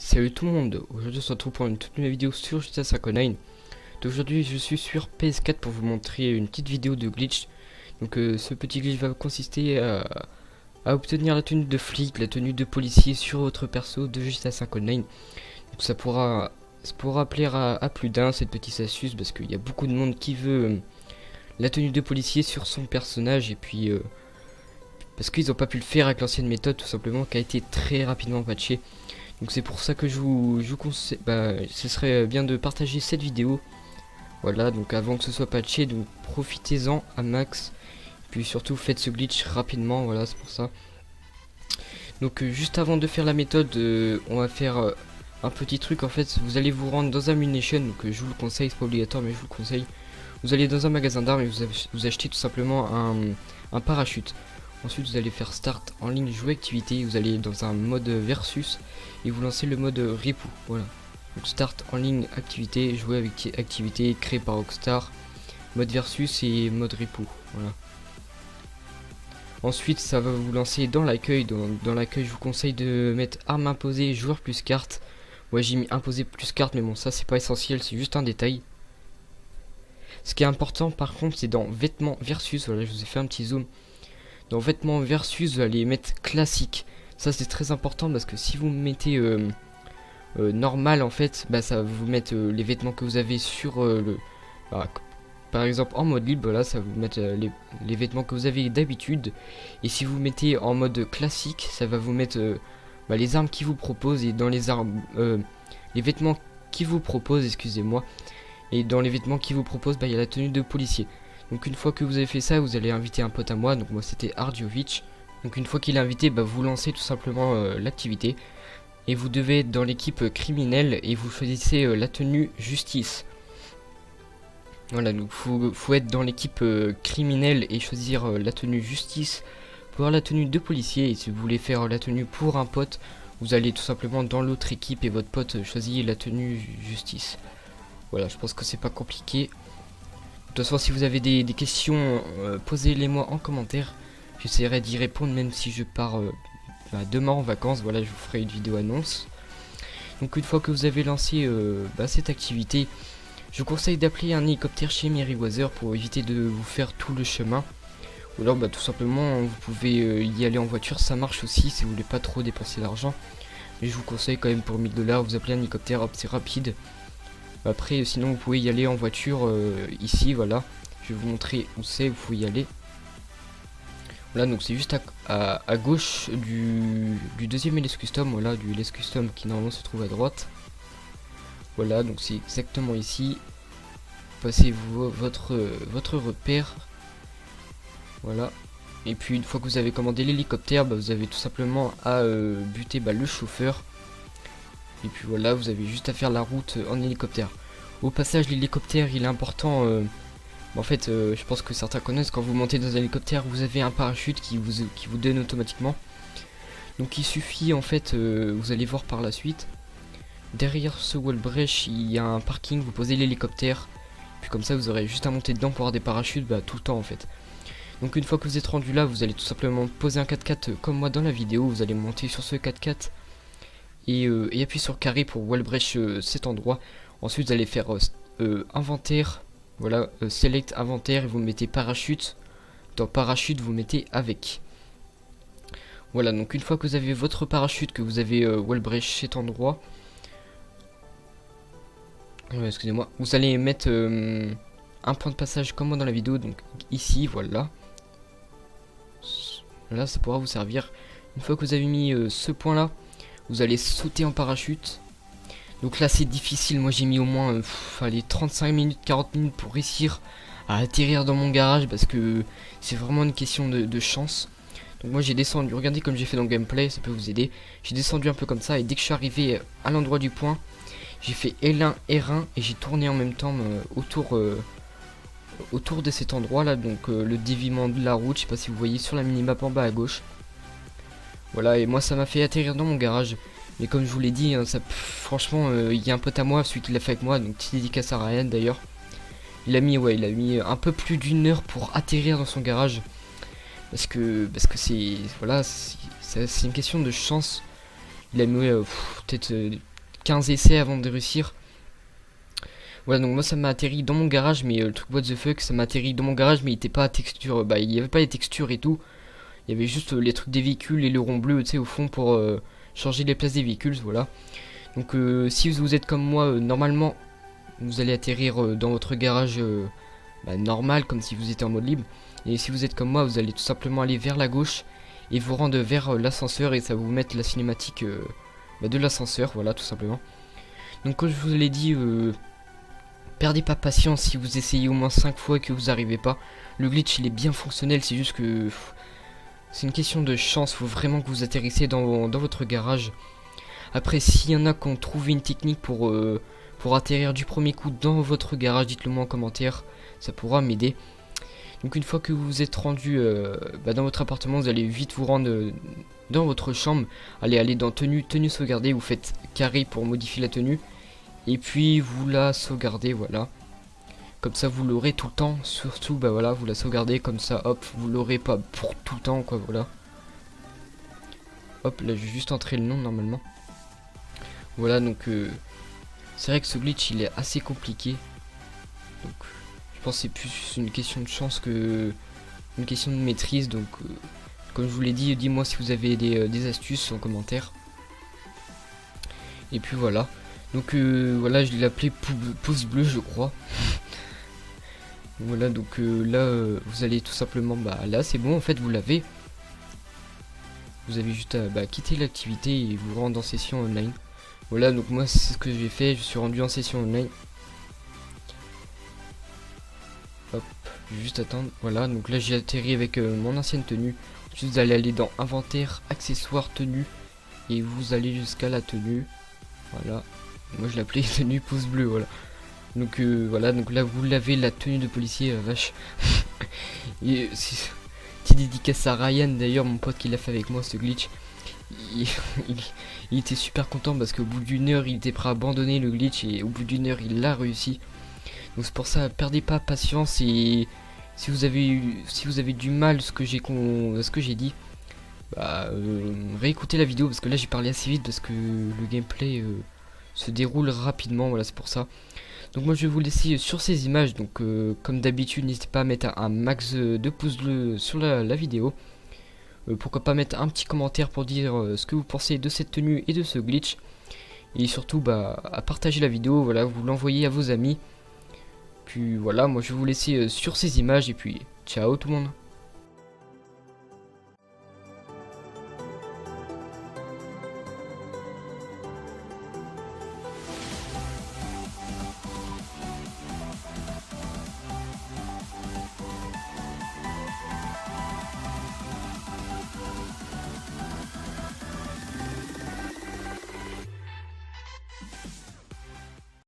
Salut tout le monde, aujourd'hui on se retrouve pour une toute nouvelle vidéo sur GTA 5 Online. Aujourd'hui je suis sur PS4 pour vous montrer une petite vidéo de glitch. Donc ce petit glitch va consister à obtenir la tenue de flic, la tenue de policier sur votre perso de GTA 5 Online. Donc ça pourra plaire à plus d'un cette petite astuce parce qu'il y a beaucoup de monde qui veut la tenue de policier sur son personnage. Et puis parce qu'ils n'ont pas pu le faire avec l'ancienne méthode tout simplement qui a été très rapidement patchée. Donc c'est pour ça que je vous conseille, ce serait bien de partager cette vidéo. Voilà, donc avant que ce soit patché, donc profitez-en à max. Puis surtout faites ce glitch rapidement, voilà, c'est pour ça. Donc juste avant de faire la méthode, on va faire un petit truc. En fait, vous allez vous rendre dans un munition, donc je vous le conseille, c'est pas obligatoire mais je vous le conseille. Vous allez dans un magasin d'armes et vous achetez tout simplement un parachute. Ensuite vous allez faire start en ligne jouer activité, vous allez dans un mode versus et vous lancez le mode ripou, voilà. Donc start en ligne activité, jouer avec activité créée par Rockstar, mode versus et mode ripou, voilà. Ensuite ça va vous lancer dans l'accueil, dans l'accueil je vous conseille de mettre arme imposée, joueur plus carte. Moi j'ai mis imposé plus carte mais bon ça c'est pas essentiel, c'est juste un détail. Ce qui est important par contre c'est dans vêtements versus, voilà je vous ai fait un petit zoom. Dans vêtements versus, vous allez mettre classique. Ça c'est très important parce que si vous mettez normal en fait, ça va vous mettre les vêtements que vous avez sur bah, par exemple en mode libre, là ça va vous mettre les vêtements que vous avez d'habitude. Et si vous mettez en mode classique, ça va vous mettre les armes qui vous proposent. Et dans les armes, les vêtements qui vous proposent, excusez-moi. Et dans les vêtements qui vous proposent, il y a la tenue de policier. Donc une fois que vous avez fait ça, vous allez inviter un pote à moi, donc moi c'était Ardiovic. Donc une fois qu'il est invité, vous lancez tout simplement l'activité. Et vous devez être dans l'équipe criminelle et vous choisissez la tenue justice. Voilà, donc faut être dans l'équipe criminelle et choisir la tenue justice pour avoir la tenue de policier. Et si vous voulez faire la tenue pour un pote, vous allez tout simplement dans l'autre équipe et votre pote choisit la tenue justice. Voilà, je pense que c'est pas compliqué. De toute façon, si vous avez des questions, posez-les moi en commentaire. J'essaierai d'y répondre même si je pars demain en vacances. Voilà, je vous ferai une vidéo annonce. Donc une fois que vous avez lancé cette activité, je vous conseille d'appeler un hélicoptère chez Meriwether pour éviter de vous faire tout le chemin. Ou alors tout simplement vous pouvez y aller en voiture, ça marche aussi si vous voulez pas trop dépenser d'argent. Mais je vous conseille quand même pour 1000 $, vous appelez un hélicoptère, hop c'est rapide. Après sinon vous pouvez y aller en voiture ici, voilà. Je vais vous montrer où c'est, vous pouvez y aller. Voilà, donc c'est juste à gauche du deuxième LS Custom, voilà, du LS Custom qui normalement se trouve à droite. Voilà, donc c'est exactement ici. Passez votre repère. Voilà. Et puis une fois que vous avez commandé l'hélicoptère, vous avez tout simplement à buter le chauffeur. Et puis voilà, vous avez juste à faire la route en hélicoptère. Au passage, l'hélicoptère il est important. En fait, je pense que certains connaissent, quand vous montez dans un hélicoptère, vous avez un parachute qui vous donne automatiquement. Donc il suffit en fait, vous allez voir par la suite. Derrière ce wall breach, il y a un parking, vous posez l'hélicoptère. Puis comme ça, vous aurez juste à monter dedans pour avoir des parachutes tout le temps en fait. Donc une fois que vous êtes rendu là, vous allez tout simplement poser un 4x4 comme moi dans la vidéo. Vous allez monter sur ce 4x4 et appuyer sur carré pour wall breach cet endroit. Ensuite vous allez faire inventaire, voilà, select inventaire et vous mettez parachute. Dans parachute vous mettez avec. Voilà, donc une fois que vous avez votre parachute, que vous avez wall breach cet endroit, excusez-moi, vous allez mettre un point de passage comme moi dans la vidéo, donc ici, voilà. Là ça pourra vous servir. Une fois que vous avez mis ce point là, vous allez sauter en parachute. Donc là c'est difficile, moi j'ai mis au moins allez, 35 minutes, 40 minutes pour réussir à atterrir dans mon garage parce que c'est vraiment une question de chance. Donc moi j'ai descendu, regardez comme j'ai fait dans le gameplay, ça peut vous aider. J'ai descendu un peu comme ça et dès que je suis arrivé à l'endroit du point, j'ai fait L1, R1 et j'ai tourné en même temps autour de cet endroit là, donc le déviement de la route, je sais pas si vous voyez sur la minimap en bas à gauche. Voilà, et moi ça m'a fait atterrir dans mon garage. Mais comme je vous l'ai dit, franchement, il y a un pote à moi, celui qui l'a fait avec moi, donc petite dédicace à Ryan d'ailleurs. Il a mis un peu plus d'une heure pour atterrir dans son garage. Parce que c'est, voilà, c'est une question de chance. Il a mis peut-être 15 essais avant de réussir. Voilà, donc moi ça m'a atterri dans mon garage, mais le truc what the fuck, ça m'a atterri dans mon garage, mais il était pas à texture, bah il y avait pas les textures et tout. Il y avait juste les trucs des véhicules et le rond bleu, tu sais, au fond pour changer les places des véhicules, voilà. Donc si vous êtes comme moi, normalement, vous allez atterrir dans votre garage normal, comme si vous étiez en mode libre. Et si vous êtes comme moi, vous allez tout simplement aller vers la gauche et vous rendre vers l'ascenseur et ça va vous mettre la cinématique de l'ascenseur, voilà, tout simplement. Donc comme je vous l'ai dit, perdez pas patience si vous essayez au moins 5 fois et que vous arrivez pas. Le glitch il est bien fonctionnel, c'est juste que c'est une question de chance, faut vraiment que vous atterrissez dans votre garage. Après s'il y en a qui ont trouvé une technique pour atterrir du premier coup dans votre garage, dites-le moi en commentaire, ça pourra m'aider. Donc une fois que vous êtes rendu dans votre appartement, vous allez vite vous rendre dans votre chambre. Allez dans tenue sauvegardée, vous faites carré pour modifier la tenue. Et puis vous la sauvegardez, voilà. Comme ça vous l'aurez tout le temps, surtout voilà, vous la sauvegardez comme ça, hop, vous l'aurez pas pour tout le temps quoi, voilà. Hop, là je vais juste entrer le nom normalement. Voilà, donc c'est vrai que ce glitch il est assez compliqué. Donc je pense que c'est plus une question de chance que une question de maîtrise. Donc comme je vous l'ai dit, dis-moi si vous avez des astuces en commentaire. Et puis voilà. Donc voilà, je l'ai appelé pouce bleu je crois. Voilà, donc là vous allez tout simplement, là c'est bon en fait, vous l'avez. Vous avez juste à quitter l'activité et vous rendre en session online. Voilà, donc moi c'est ce que j'ai fait, je suis rendu en session online. Hop, je vais juste attendre, voilà, donc là j'ai atterri avec mon ancienne tenue. Ensuite vous allez aller dans inventaire, accessoires, tenue. Et vous allez jusqu'à la tenue. Voilà, moi je l'appelais tenue pouce bleu, voilà. Donc voilà, donc là vous l'avez, la tenue de policier, vache. Et petite dédicace à Ryan d'ailleurs, mon pote qui l'a fait avec moi ce glitch. Il était super content parce qu'au bout d'une heure il était prêt à abandonner le glitch et au bout d'une heure il l'a réussi. Donc c'est pour ça, perdez pas patience et si vous avez du mal à ce que j'ai dit, réécoutez la vidéo parce que là j'ai parlé assez vite parce que le gameplay se déroule rapidement, voilà c'est pour ça. Donc moi je vais vous laisser sur ces images, donc comme d'habitude n'hésitez pas à mettre un max de pouces bleus sur la vidéo. Pourquoi pas mettre un petit commentaire pour dire ce que vous pensez de cette tenue et de ce glitch. Et surtout à partager la vidéo, voilà, vous l'envoyez à vos amis. Puis voilà, moi je vais vous laisser sur ces images et puis ciao tout le monde.